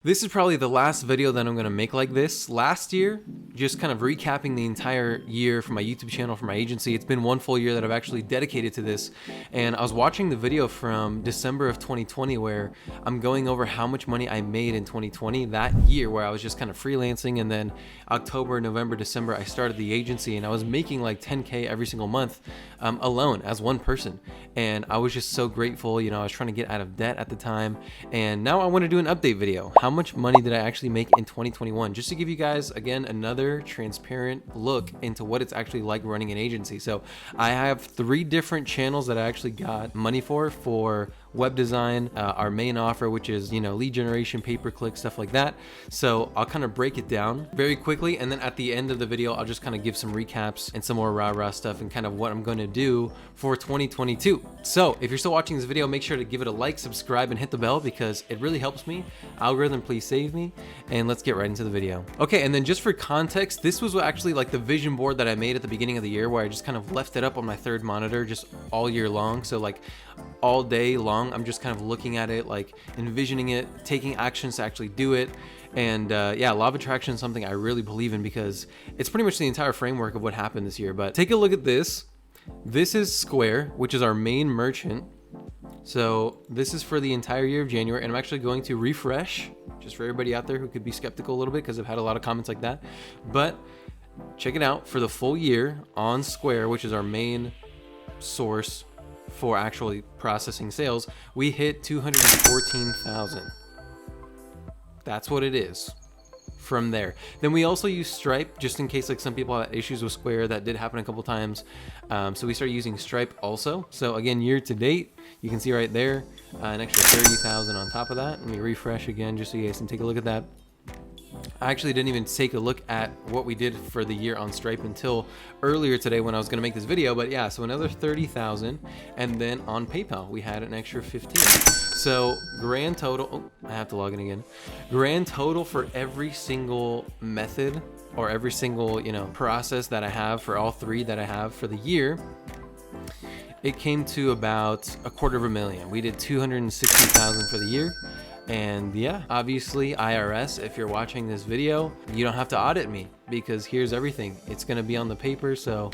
This is probably the last video that I'm going to make like this. Last year, just kind of recapping the entire year for my YouTube channel, for my agency. It's been one full year that I've actually dedicated to this. And I was watching the video from December of 2020 where I'm going over how much money I made in 2020, that year where I was just kind of freelancing. And then October, November, December, I started the agency and I was making like 10K every single month alone as one person. And I was just so grateful. You know, I was trying to get out of debt at the time. And now I want to do an update video. How much money did I actually make in 2021? Just to give you guys, again, another transparent look into what it's actually like running an agency. So I have 3 different channels that I actually got money for web design, our main offer, which is, you know, lead generation, pay-per-click, stuff like that. So I'll kind of break it down very quickly. And then at the end of the video, I'll just kind of give some recaps and some more rah-rah stuff and kind of what I'm going to do for 2022. So if you're still watching this video, make sure to give it a like, subscribe, and hit the bell because it really helps me. Algorithm, please save me. And let's get right into the video. Okay, and then just for context, this was actually like the vision board that I made at the beginning of the year where I just kind of left it up on my 3rd monitor just all year long. So like all day long, I'm just kind of looking at it, like envisioning it, taking actions to actually do it. And yeah, law of attraction is something I really believe in because it's pretty much the entire framework of what happened this year. But take a look at this. This is Square, which is our main merchant. So this is for the entire year of January, and I'm actually going to refresh just for everybody out there who could be skeptical a little bit because I've had a lot of comments like that. But check it out for the full year on Square, which is our main source for actually processing sales. We hit 214,000. That's what it is from there. Then we also use Stripe just in case like some people have issues with Square. That did happen a couple times. So we started using Stripe also. So again, year to date, you can see right there an extra 30,000 on top of that. Let me refresh again just so you guys can take a look at that. I actually didn't even take a look at what we did for the year on Stripe until earlier today when I was going to make this video. But yeah, so another 30,000, and then on PayPal we had an extra 15. So grand total, oh, I have to log in again. Grand total for every single method or every single, you know, process that I have for all 3 that I have for the year, it came to about $250,000. We did 260,000 for the year. And yeah, obviously IRS, if you're watching this video, you don't have to audit me because here's everything. It's gonna be on the paper, so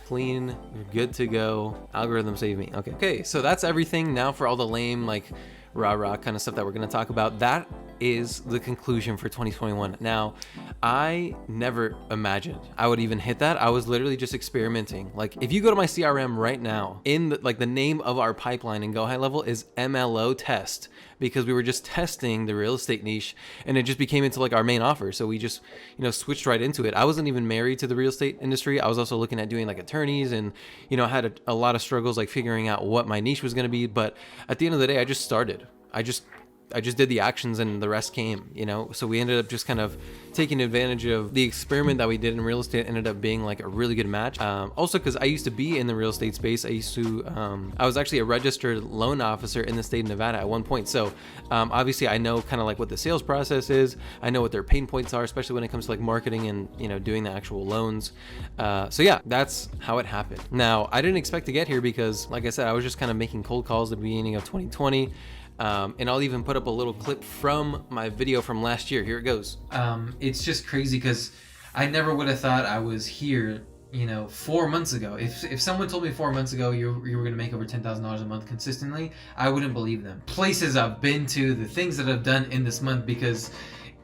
clean, you're good to go. Algorithm save me. Okay, so that's everything. Now for all the lame, like rah-rah kind of stuff that we're gonna talk about, that is the conclusion for 2021. Now, I never imagined I would even hit that. I was literally just experimenting. Like if you go to my CRM right now, in the name of our pipeline in Go High Level is MLO test, because we were just testing the real estate niche and it just became into like our main offer. So we just, you know, switched right into it. I wasn't even married to the real estate industry. I was also looking at doing like attorneys and, you know, I had a lot of struggles like figuring out what my niche was going to be. But at the end of the day, I just started. I just did the actions and the rest came, you know? So we ended up just kind of taking advantage of the experiment that we did in real estate. Ended up being like a really good match. Also, because I used to be in the real estate space. I was actually a registered loan officer in the state of Nevada at one point. So obviously I know kind of like what the sales process is. I know what their pain points are, especially when it comes to like marketing and, you know, doing the actual loans. So yeah, that's how it happened. Now, I didn't expect to get here because like I said, I was just kind of making cold calls at the beginning of 2020. And I'll even put up a little clip from my video from last year. Here it goes. It's just crazy because I never would have thought I was here, you know, 4 months ago. If someone told me 4 months ago you were going to make over $10,000 a month consistently, I wouldn't believe them. Places I've been to, the things that I've done in this month, because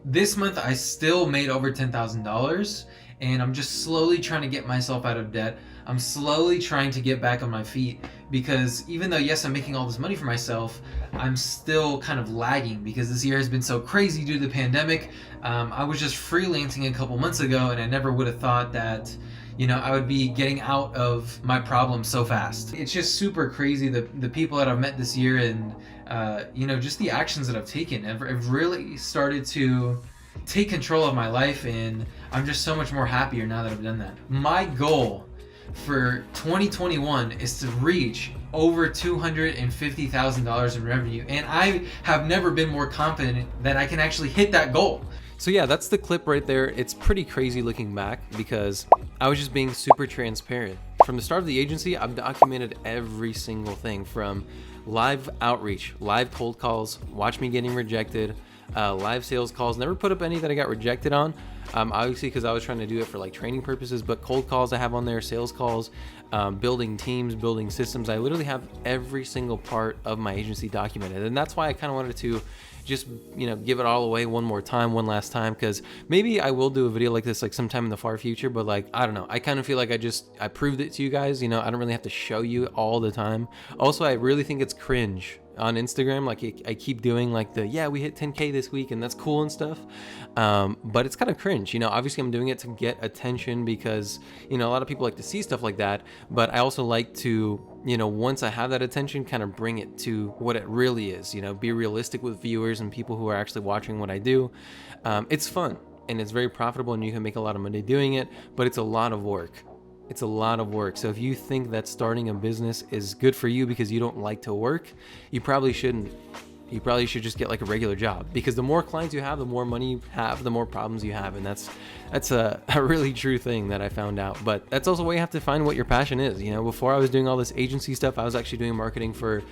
this month I still made over $10,000 and I'm just slowly trying to get myself out of debt. I'm slowly trying to get back on my feet because even though, yes, I'm making all this money for myself, I'm still kind of lagging because this year has been so crazy due to the pandemic. I was just freelancing a couple months ago and I never would have thought that, you know, I would be getting out of my problem so fast. It's just super crazy the people that I've met this year and, you know, just the actions that I've taken. I've really started to take control of my life and I'm just so much more happier now that I've done that. My goal for 2021 is to reach over $250,000 in revenue, and I have never been more confident that I can actually hit that goal. So yeah, that's the clip right there. It's pretty crazy looking back because I was just being super transparent. From the start of the agency, I've documented every single thing from live outreach, live cold calls, watch me getting rejected, live sales calls. Never put up any that I got rejected on, obviously because I was trying to do it for like training purposes, but cold calls I have on there, sales calls, building teams, building systems. I literally have every single part of my agency documented. And that's why I kind of wanted to just, give it all away one last time, because maybe I will do a video like this like sometime in the far future, but like, I don't know, I kind of feel like I proved it to you guys. I don't really have to show you all the time. Also, I really think it's cringe on Instagram, like I keep doing like we hit 10K this week and that's cool and stuff, but it's kind of cringe. Obviously I'm doing it to get attention because a lot of people like to see stuff like that, but I also like to once I have that attention, kind of bring it to what it really is. Be realistic with viewers and people who are actually watching what I do. It's fun and it's very profitable and you can make a lot of money doing it, but it's a lot of work. It's a lot of work. So if you think that starting a business is good for you because you don't like to work, you probably shouldn't. You probably should just get like a regular job, because the more clients you have, the more money you have, the more problems you have. And that's a really true thing that I found out. But that's also why you have to find what your passion is. Before I was doing all this agency stuff, I was actually doing marketing for,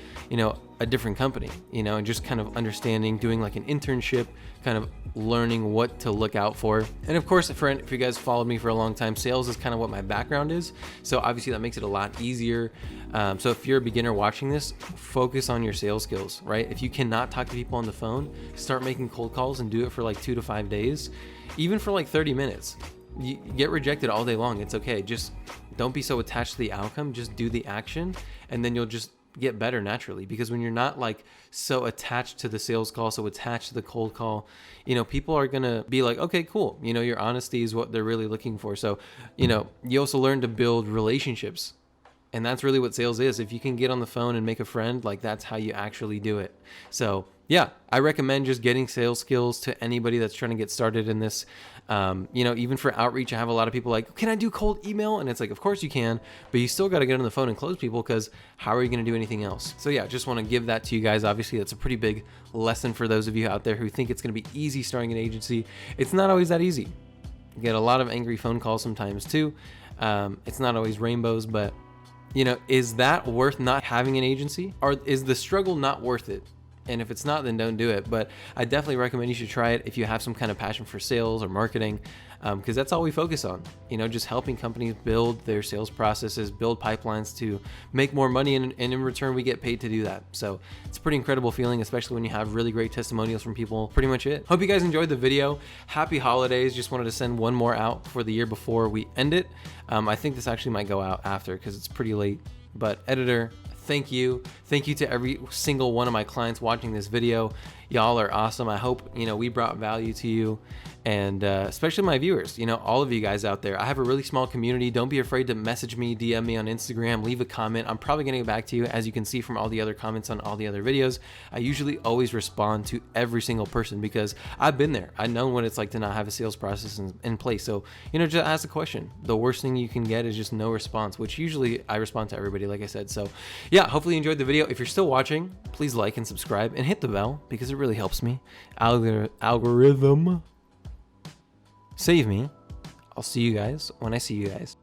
a different company, and just kind of understanding, doing like an internship, kind of learning what to look out for. And of course, if you guys followed me for a long time, sales is kind of what my background is. So obviously that makes it a lot easier. So if you're a beginner watching this, focus on your sales skills, right? If you cannot talk to people on the phone, start making cold calls and do it for like 2 to 5 days, even for like 30 minutes. You get rejected all day long. It's okay. Just don't be so attached to the outcome. Just do the action, and then you'll just get better naturally. Because when you're not like so attached to the sales call, so attached to the cold call, people are gonna be like, okay, cool. Your honesty is what they're really looking for. So, you also learn to build relationships. And that's really what sales is. If you can get on the phone and make a friend, like that's how you actually do it. So yeah, I recommend just getting sales skills to anybody that's trying to get started in this. Even for outreach, I have a lot of people like, can I do cold email? And it's like, of course you can, but you still got to get on the phone and close people, because how are you going to do anything else? So yeah, just want to give that to you guys. Obviously, that's a pretty big lesson for those of you out there who think it's going to be easy starting an agency. It's not always that easy. You get a lot of angry phone calls sometimes too. It's not always rainbows, but is that worth not having an agency? Or is the struggle not worth it? And if it's not, then don't do it. But I definitely recommend you should try it if you have some kind of passion for sales or marketing, because that's all we focus on. Just helping companies build their sales processes, build pipelines to make more money, and in return we get paid to do that. So it's a pretty incredible feeling, especially when you have really great testimonials from people. Pretty much it. Hope you guys enjoyed the video. Happy holidays. Just wanted to send one more out for the year before we end it. I think this actually might go out after because it's pretty late. But editor, thank you to every single one of my clients watching this video. Y'all are awesome. I hope we brought value to you, and especially my viewers, all of you guys out there. I have a really small community. Don't be afraid to message me, DM me on Instagram, leave a comment. I'm probably gonna get back to you. As you can see from all the other comments on all the other videos, I usually always respond to every single person, because I've been there. I know what it's like to not have a sales process in place. So just ask a question. The worst thing you can get is just no response, which usually I respond to everybody, like I said. So yeah, hopefully you enjoyed the video. If you're still watching, please like and subscribe and hit the bell, because it really helps me. Algorithm, save me. I'll see you guys when I see you guys.